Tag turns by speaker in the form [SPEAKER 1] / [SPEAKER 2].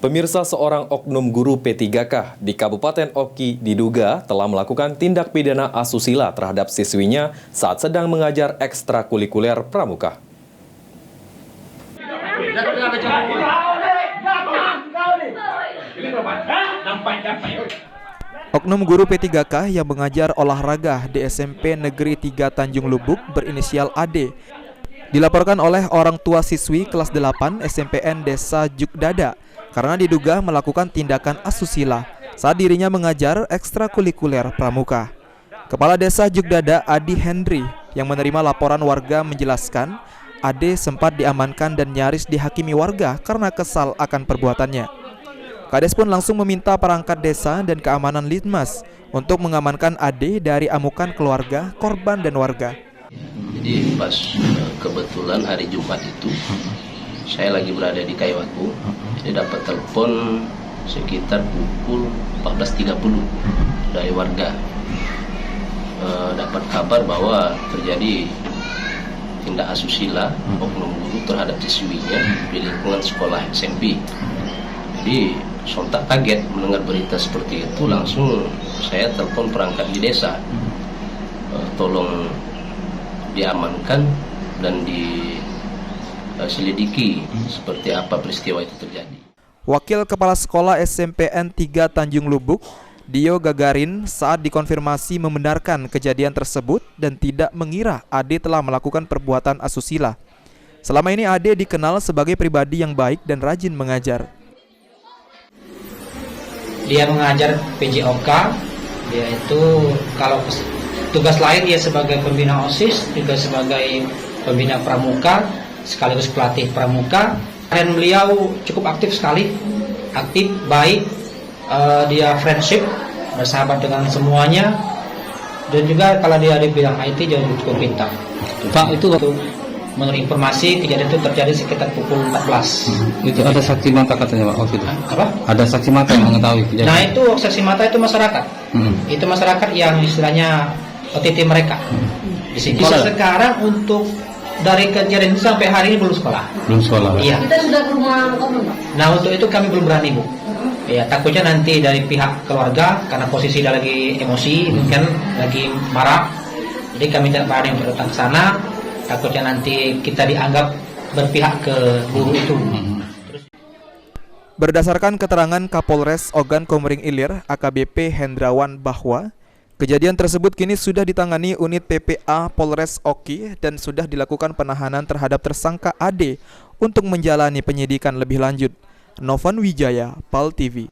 [SPEAKER 1] Pemirsa, seorang oknum guru P3K di Kabupaten Oki diduga telah melakukan tindak pidana asusila terhadap siswinya saat sedang mengajar ekstrakurikuler pramuka. Oknum guru P3K yang mengajar olahraga di SMP Negeri 3 Tanjung Lubuk berinisial AD dilaporkan oleh orang tua siswi kelas 8 SMPN Desa Jukdada karena diduga melakukan tindakan asusila saat dirinya mengajar ekstrakurikuler pramuka. Kepala Desa Jukdada Adi Hendri yang menerima laporan warga menjelaskan Ade sempat diamankan dan nyaris dihakimi warga karena kesal akan perbuatannya. Kades pun langsung meminta perangkat desa dan keamanan Litmas untuk mengamankan Ade dari amukan keluarga, korban dan warga.
[SPEAKER 2] Jadi pas kebetulan hari Jumat itu saya lagi berada di Kayuwaku, jadi dapat telepon sekitar pukul 14.30 dari warga. Dapat kabar bahwa terjadi tindak asusila oknum guru terhadap siswinya di lingkungan sekolah SMP. Jadi sontak kaget mendengar berita seperti itu, langsung saya telepon perangkat di desa, tolong diamankan dan diselidiki seperti apa peristiwa itu terjadi.
[SPEAKER 1] Wakil Kepala Sekolah SMPN 3 Tanjung Lubuk, Dio Gagarin, saat dikonfirmasi membenarkan kejadian tersebut dan tidak mengira Ade telah melakukan perbuatan asusila. Selama ini Ade dikenal sebagai pribadi yang baik dan rajin mengajar.
[SPEAKER 3] Dia mengajar PJOK, dia itu kalau tugas lain dia sebagai pembina OSIS, juga sebagai pembina pramuka, sekaligus pelatih pramuka. Dan beliau cukup aktif sekali, aktif, baik, dia friendship, bersahabat dengan semuanya, dan juga kalau dia di bidang IT dia cukup pintar. Pak, itu waktu menurut informasi kejadian itu terjadi sekitar pukul 14.
[SPEAKER 4] Itu ada saksi mata katanya Pak waktu itu.
[SPEAKER 3] Apa?
[SPEAKER 4] Ada saksi mata yang mengetahui kejadian.
[SPEAKER 3] Nah itu saksi mata itu masyarakat. Itu masyarakat yang istilahnya OTT mereka. Di sini. Sekarang untuk dari kejadian itu sampai hari ini belum sekolah.
[SPEAKER 4] Belum sekolah.
[SPEAKER 3] Iya.
[SPEAKER 5] Kita sudah ke rumah kamu, Pak.
[SPEAKER 3] Nah untuk itu kami belum berani, Bu. Ya takutnya nanti dari pihak keluarga karena posisi dia lagi emosi, mungkin lagi marah. Jadi kami tidak berani untuk datang ke sana. Takutnya nanti kita dianggap berpihak ke guru itu.
[SPEAKER 1] Berdasarkan keterangan Kapolres Ogan Komering Ilir AKBP Hendrawan bahwa kejadian tersebut kini sudah ditangani unit PPA Polres Oki dan sudah dilakukan penahanan terhadap tersangka Ade untuk menjalani penyidikan lebih lanjut. Novan Wijaya, PAL TV.